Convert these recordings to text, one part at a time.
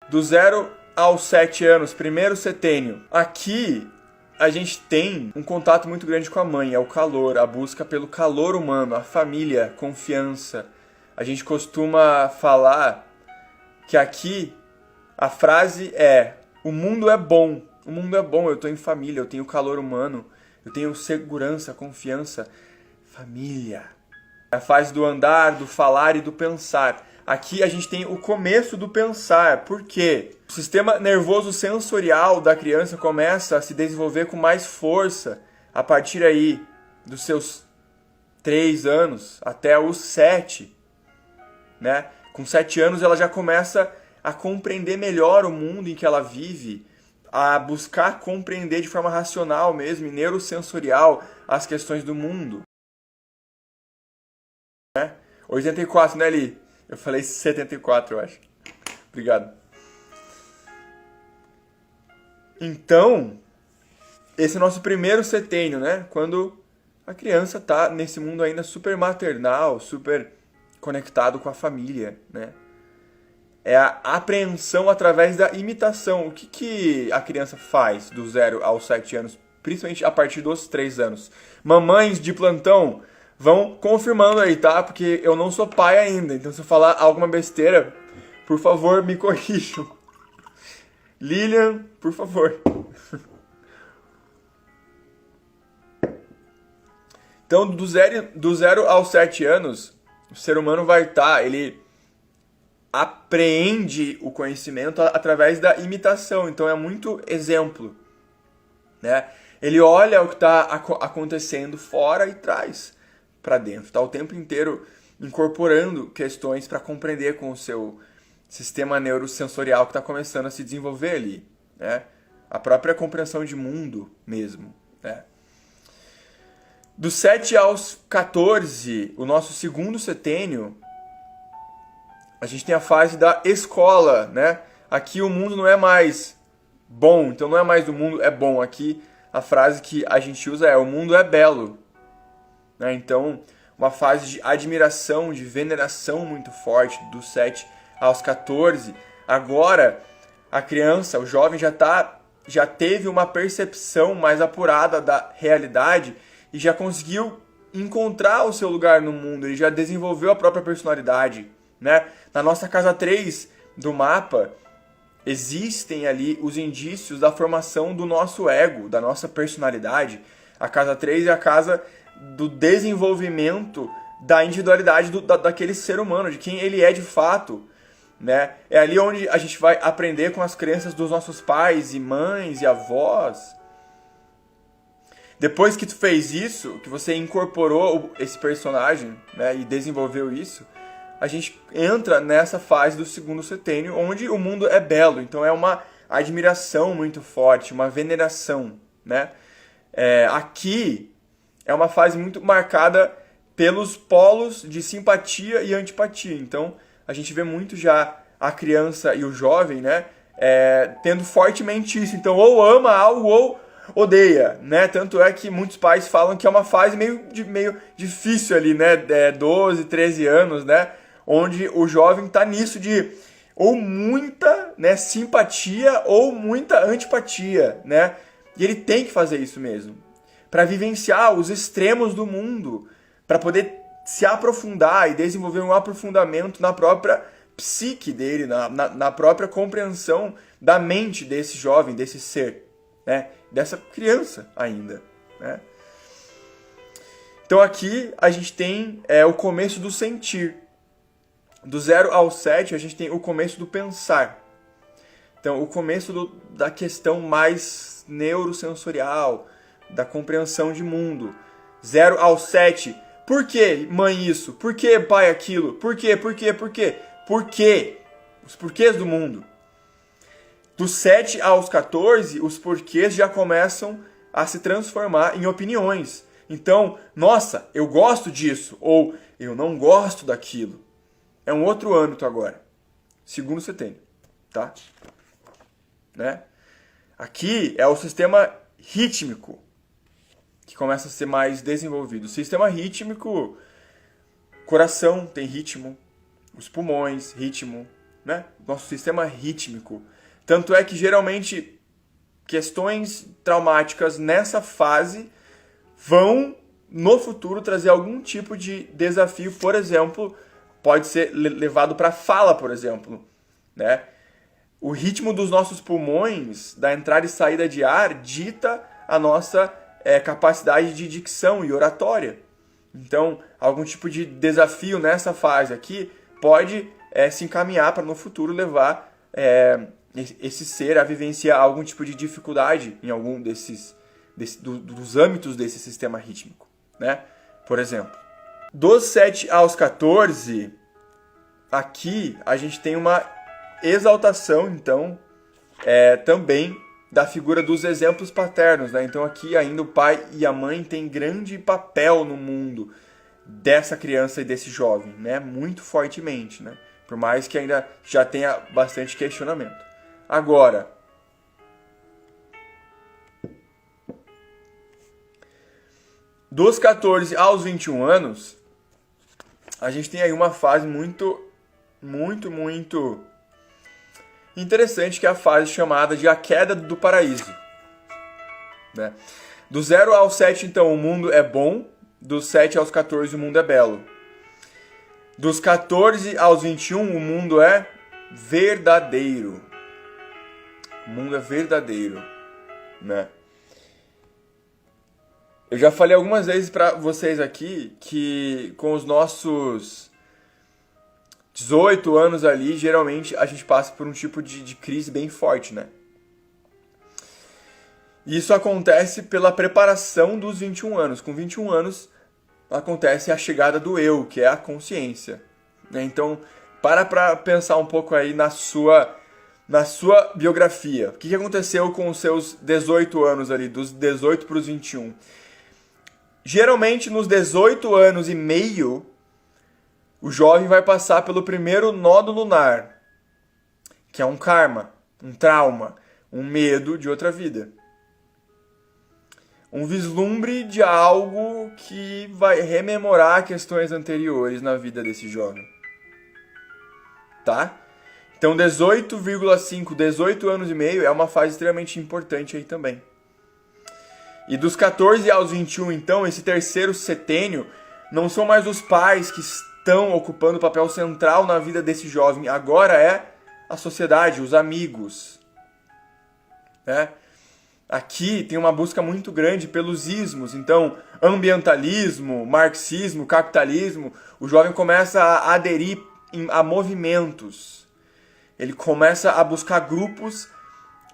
Do 0 aos 7 anos, primeiro setênio. Aqui a gente tem um contato muito grande com a mãe, é o calor, a busca pelo calor humano, a família, confiança. A gente costuma falar que aqui a frase é: o mundo é bom, eu estou em família, eu tenho calor humano, eu tenho segurança, confiança, família. É a fase do andar, do falar e do pensar. Aqui a gente tem o começo do pensar. Por quê? O sistema nervoso sensorial da criança começa a se desenvolver com mais força a partir aí dos seus 3 anos até os 7. Né? Com 7 anos ela já começa a compreender melhor o mundo em que ela vive, a buscar compreender de forma racional mesmo, e neurosensorial, as questões do mundo. 84, né, Li? Eu falei 74, eu acho. Obrigado. Então, esse é o nosso primeiro setênio, né? Quando a criança tá nesse mundo ainda super maternal, super conectado com a família, né? É a apreensão através da imitação. O que a criança faz do 0 aos 7 anos, principalmente a partir dos 3 anos? Mamães de plantão, vão confirmando aí, tá? Porque eu não sou pai ainda, então se eu falar alguma besteira, por favor, me corrijam. Lilian, por favor. Então, do 0 aos 7 anos, o ser humano vai estar, ele apreende o conhecimento através da imitação. Então, é muito exemplo, né? Ele olha o que está acontecendo fora e traz para dentro. Está o tempo inteiro incorporando questões para compreender com o seu sistema neurosensorial que está começando a se desenvolver ali, né? A própria compreensão de mundo mesmo, né? Dos 7 aos 14, o nosso segundo setênio, a gente tem a fase da escola, né? Aqui o mundo não é mais bom, então não é mais o mundo é bom. Aqui a frase que a gente usa é: o mundo é belo. Né? Então, uma fase de admiração, de veneração muito forte, dos 7 aos 14. Agora, a criança, o jovem já teve uma percepção mais apurada da realidade e já conseguiu encontrar o seu lugar no mundo, ele já desenvolveu a própria personalidade, né? Na nossa casa 3 do mapa, existem ali os indícios da formação do nosso ego, da nossa personalidade. A casa 3 é a casa do desenvolvimento da individualidade daquele ser humano, de quem ele é de fato, né? É ali onde a gente vai aprender com as crenças dos nossos pais e mães e avós. Depois que tu fez isso, que você incorporou esse personagem, né, e desenvolveu isso, a gente entra nessa fase do segundo setênio, onde o mundo é belo. Então é uma admiração muito forte, uma veneração, né? Aqui é uma fase muito marcada pelos polos de simpatia e antipatia. Então a gente vê muito já a criança e o jovem, né, tendo fortemente isso. Então ou ama algo ou odeia, né? Tanto é que muitos pais falam que é uma fase meio difícil ali, né? 12, 13 anos, né? Onde o jovem tá nisso de ou muita, né, simpatia ou muita antipatia, né? E ele tem que fazer isso mesmo, para vivenciar os extremos do mundo, para poder se aprofundar e desenvolver um aprofundamento na própria psique dele, na própria compreensão da mente desse jovem, desse ser, né? Dessa criança ainda, né? Então aqui a gente tem o começo do sentir. Do 0 ao 7 a gente tem o começo do pensar. Então o começo da questão mais neurosensorial, da compreensão de mundo. 0 ao 7, por que mãe isso? Por que pai aquilo? Por quê? Por quê? Por quê? Por quê? Os porquês do mundo. Dos 7 aos 14, os porquês já começam a se transformar em opiniões. Então, nossa, eu gosto disso, ou eu não gosto daquilo. É um outro âmbito agora. Segundo setênio, tá? Né? Aqui é o sistema rítmico que começa a ser mais desenvolvido. O sistema rítmico, coração tem ritmo, os pulmões, ritmo, né? Nosso sistema rítmico. Tanto é que geralmente questões traumáticas nessa fase vão no futuro trazer algum tipo de desafio, por exemplo, pode ser levado para a fala, por exemplo, né? O ritmo dos nossos pulmões, da entrada e saída de ar, dita a nossa capacidade de dicção e oratória. Então, algum tipo de desafio nessa fase aqui pode se encaminhar para no futuro levar esse ser a vivenciar algum tipo de dificuldade em algum dos âmbitos desse sistema rítmico, né? Por exemplo, dos 7 aos 14, aqui a gente tem uma exaltação, então, também da figura dos exemplos paternos, né? Então aqui ainda o pai e a mãe têm grande papel no mundo dessa criança e desse jovem, né? Muito fortemente, né? Por mais que ainda já tenha bastante questionamento. Agora, dos 14 aos 21 anos, a gente tem aí uma fase muito interessante, que é a fase chamada de a queda do paraíso, né? Do 0 ao 7, então, o mundo é bom. Dos 7 aos 14, o mundo é belo. Dos 14 aos 21, o mundo é verdadeiro. O mundo é verdadeiro, né? Eu já falei algumas vezes para vocês aqui que com os nossos 18 anos ali, geralmente a gente passa por um tipo de crise bem forte, né? E isso acontece pela preparação dos 21 anos. Com 21 anos acontece a chegada do eu, que é a consciência, né? Então, para pensar um pouco aí na sua biografia. O que aconteceu com os seus 18 anos ali, dos 18 para os 21? Geralmente, nos 18 anos e meio, o jovem vai passar pelo primeiro nódo lunar, que é um karma, um trauma, um medo de outra vida. Um vislumbre de algo que vai rememorar questões anteriores na vida desse jovem. Tá? Então 18,5, 18 anos e meio é uma fase extremamente importante aí também. E dos 14 aos 21, então, esse terceiro setênio, não são mais os pais que estão ocupando o papel central na vida desse jovem. Agora é a sociedade, os amigos, né? Aqui tem uma busca muito grande pelos ismos, então ambientalismo, marxismo, capitalismo, o jovem começa a aderir a movimentos, ele começa a buscar grupos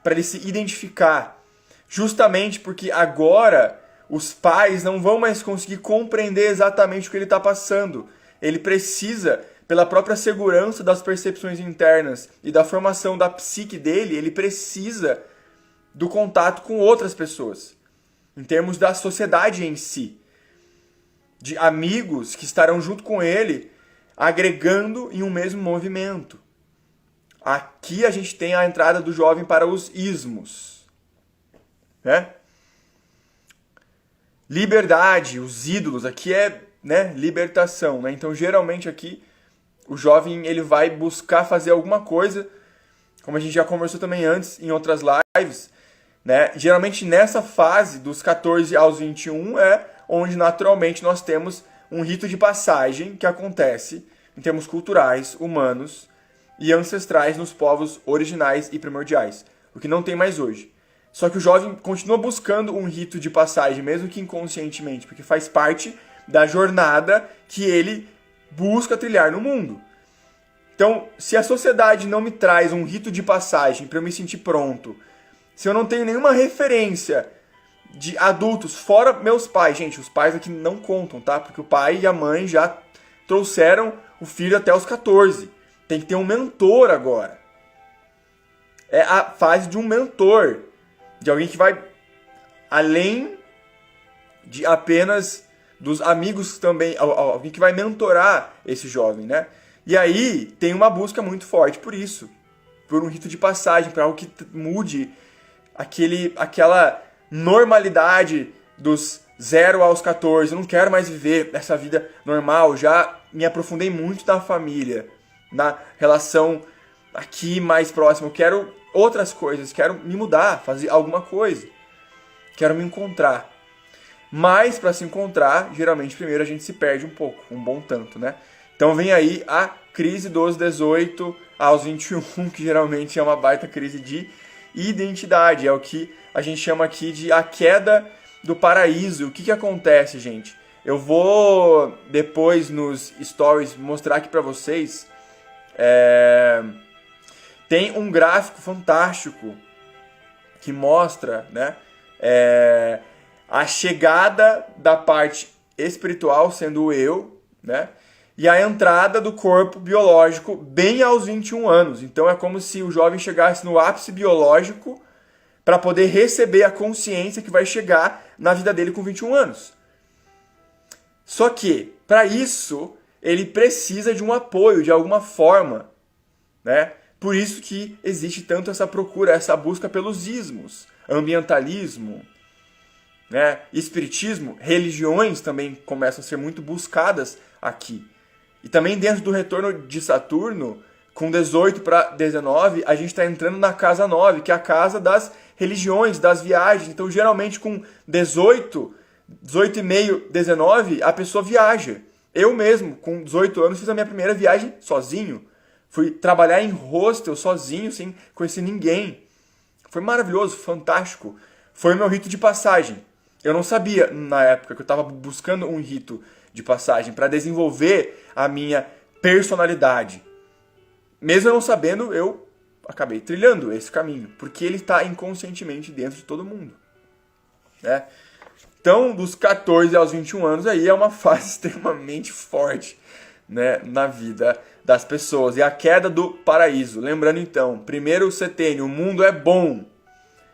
para ele se identificar, justamente porque agora os pais não vão mais conseguir compreender exatamente o que ele está passando, ele precisa, pela própria segurança das percepções internas e da formação da psique dele, ele precisa do contato com outras pessoas, em termos da sociedade em si, de amigos que estarão junto com ele, agregando em um mesmo movimento. Aqui a gente tem a entrada do jovem para os ismos, né? Liberdade, os ídolos, aqui é, né, libertação, né? Então geralmente aqui o jovem ele vai buscar fazer alguma coisa, como a gente já conversou também antes em outras lives, né? Geralmente nessa fase, dos 14 aos 21, é onde naturalmente nós temos um rito de passagem que acontece em termos culturais, humanos e ancestrais nos povos originais e primordiais, o que não tem mais hoje. Só que o jovem continua buscando um rito de passagem, mesmo que inconscientemente, porque faz parte da jornada que ele busca trilhar no mundo. Então, se a sociedade não me traz um rito de passagem para eu me sentir pronto, se eu não tenho nenhuma referência de adultos, fora meus pais, gente, os pais aqui não contam, tá? Porque o pai e a mãe já trouxeram o filho até os 14. Tem que ter um mentor agora. É a fase de um mentor, de alguém que vai além de apenas dos amigos também, alguém que vai mentorar esse jovem, né? E aí tem uma busca muito forte por isso, por um rito de passagem, para algo que mude aquela normalidade dos 0 aos 14. Eu não quero mais viver essa vida normal, já me aprofundei muito na família, na relação aqui mais próximo, eu quero outras coisas, quero me mudar, fazer alguma coisa, quero me encontrar. Mas para se encontrar, geralmente primeiro a gente se perde um pouco, um bom tanto, né? Então vem aí a crise dos 18 aos 21, que geralmente é uma baita crise de identidade, é o que a gente chama aqui de a queda do paraíso. O que acontece, gente? Eu vou depois nos stories mostrar aqui para vocês. Tem um gráfico fantástico que mostra, né, a chegada da parte espiritual, sendo o eu, né, e a entrada do corpo biológico bem aos 21 anos. Então é como se o jovem chegasse no ápice biológico para poder receber a consciência que vai chegar na vida dele com 21 anos. Só que, para isso, ele precisa de um apoio de alguma forma, né? Por isso que existe tanto essa procura, essa busca pelos ismos, ambientalismo, né? Espiritismo, religiões também começam a ser muito buscadas aqui. E também dentro do retorno de Saturno, com 18 para 19, a gente está entrando na casa 9, que é a casa das religiões, das viagens. Então, geralmente, com 18 e meio, 19, a pessoa viaja. Eu mesmo, com 18 anos, fiz a minha primeira viagem sozinho. Fui trabalhar em hostel sozinho, sem conhecer ninguém. Foi maravilhoso, fantástico. Foi o meu rito de passagem. Eu não sabia, na época, que eu estava buscando um rito de passagem para desenvolver a minha personalidade. Mesmo eu não sabendo, eu acabei trilhando esse caminho, porque ele está inconscientemente dentro de todo mundo, né? Então, dos 14 aos 21 anos, aí é uma fase extremamente forte, né, na vida das pessoas. E a queda do paraíso. Lembrando, então, primeiro setênio, o mundo é bom.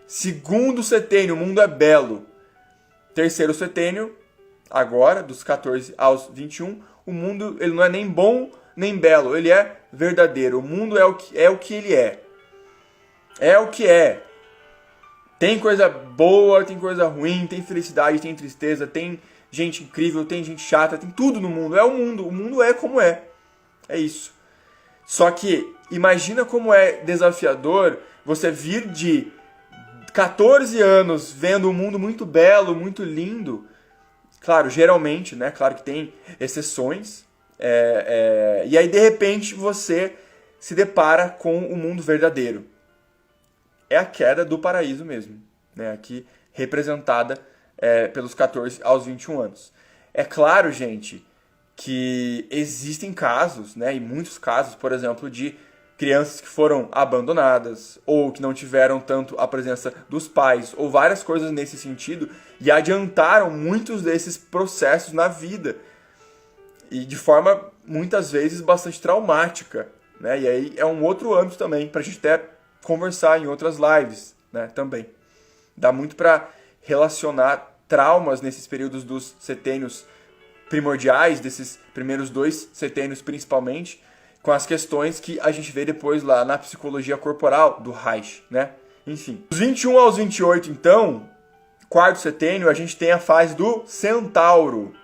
Segundo setênio, o mundo é belo. Terceiro setênio, agora, dos 14 aos 21, o mundo ele não é nem bom nem belo, ele é verdadeiro. O mundo é o que ele é. É o que é. Tem coisa boa, tem coisa ruim, tem felicidade, tem tristeza, tem gente incrível, tem gente chata, tem tudo no mundo. É o mundo é como é. É isso. Só que imagina como é desafiador você vir de 14 anos vendo um mundo muito belo, muito lindo. Claro, geralmente, né? Claro que tem exceções. E aí, de repente, você se depara com o mundo verdadeiro. É a queda do paraíso mesmo, né? Aqui representada pelos 14 aos 21 anos. É claro, gente, que existem casos, né? E muitos casos, por exemplo, de crianças que foram abandonadas ou que não tiveram tanto a presença dos pais ou várias coisas nesse sentido e adiantaram muitos desses processos na vida e de forma muitas vezes bastante traumática, né? E aí é um outro âmbito também para a gente até conversar em outras lives, né? Também dá muito para relacionar traumas nesses períodos dos setênios primordiais, desses primeiros 2 setênios principalmente, com as questões que a gente vê depois lá na psicologia corporal do Reich, né? Enfim. Dos 21 aos 28, então, quarto setênio, a gente tem a fase do centauro,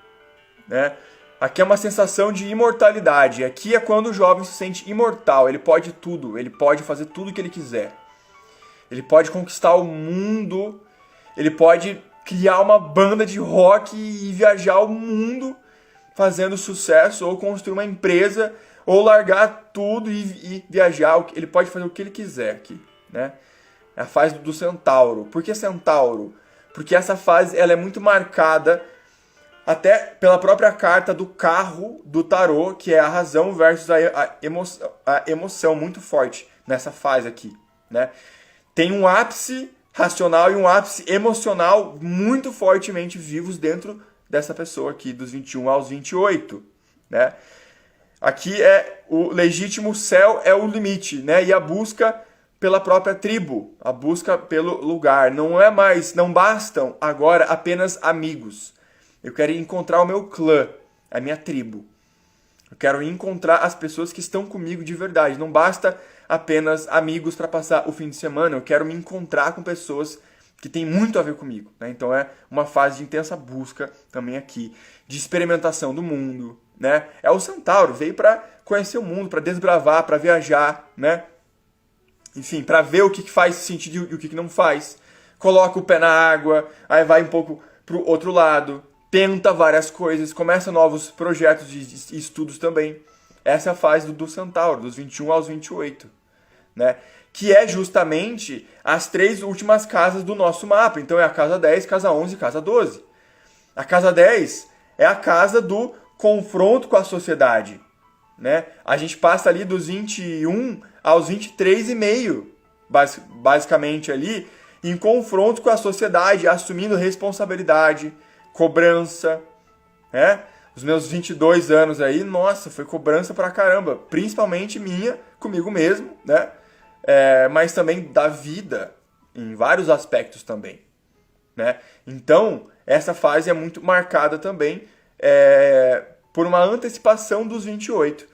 né? Aqui é uma sensação de imortalidade. Aqui é quando o jovem se sente imortal. Ele pode tudo, ele pode fazer tudo o que ele quiser. Ele pode conquistar o mundo, ele pode criar uma banda de rock e viajar o mundo fazendo sucesso, ou construir uma empresa, ou largar tudo e viajar. Ele pode fazer o que ele quiser aqui, né? É a fase do centauro. Por que centauro? Porque essa fase ela é muito marcada até pela própria carta do carro do tarô, que é a razão versus a emoção muito forte nessa fase aqui, né? Tem um ápice racional e um ápice emocional muito fortemente vivos dentro dessa pessoa aqui, dos 21 aos 28, né? Aqui é o legítimo céu é o limite, né? E a busca pela própria tribo, a busca pelo lugar. Não bastam agora apenas amigos. Eu quero encontrar o meu clã, a minha tribo. Eu quero encontrar as pessoas que estão comigo de verdade. Não basta apenas amigos para passar o fim de semana. Eu quero me encontrar com pessoas que têm muito a ver comigo, né? Então é uma fase de intensa busca também aqui, de experimentação do mundo, né? É o centauro, veio para conhecer o mundo, para desbravar, para viajar, né? enfim, para ver o que faz sentido e o que não faz. Coloca o pé na água, aí vai um pouco pro outro lado, tenta várias coisas, começa novos projetos de estudos também. Essa é a fase do Centauro, dos 21 aos 28, né? Que é justamente as 3 últimas casas do nosso mapa. Então é a casa 10, casa 11 e casa 12. A casa 10 é a casa do confronto com a sociedade, né? A gente passa ali dos 21 aos 23,5, basicamente ali, em confronto com a sociedade, assumindo responsabilidade, cobrança, né? Os meus 22 anos aí, nossa, foi cobrança pra caramba, principalmente minha, comigo mesmo, né? Mas também da vida, em vários aspectos também, né? Então, essa fase é muito marcada também por uma antecipação dos 28,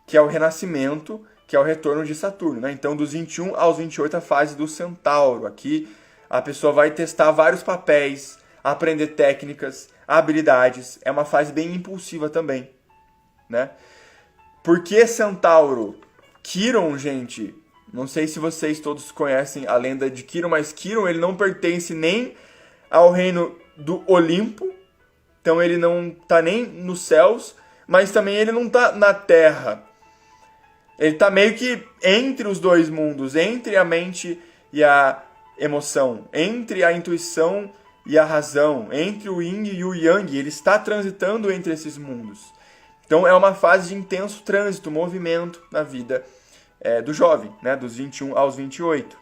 que é o renascimento, que é o retorno de Saturno, né? Então, dos 21 aos 28, a fase do Centauro. Aqui, a pessoa vai testar vários papéis, aprender técnicas, habilidades. É uma fase bem impulsiva também, né? Por que Centauro? Quiron, gente, não sei se vocês todos conhecem a lenda de Quiron, mas Quiron, ele não pertence nem ao reino do Olimpo, então ele não está nem nos céus, mas também ele não está na Terra. Ele está meio que entre os dois mundos, entre a mente e a emoção, entre a intuição e a razão, entre o yin e o yang. Ele está transitando entre esses mundos. Então é uma fase de intenso trânsito, movimento na vida do jovem, né, dos 21 aos 28.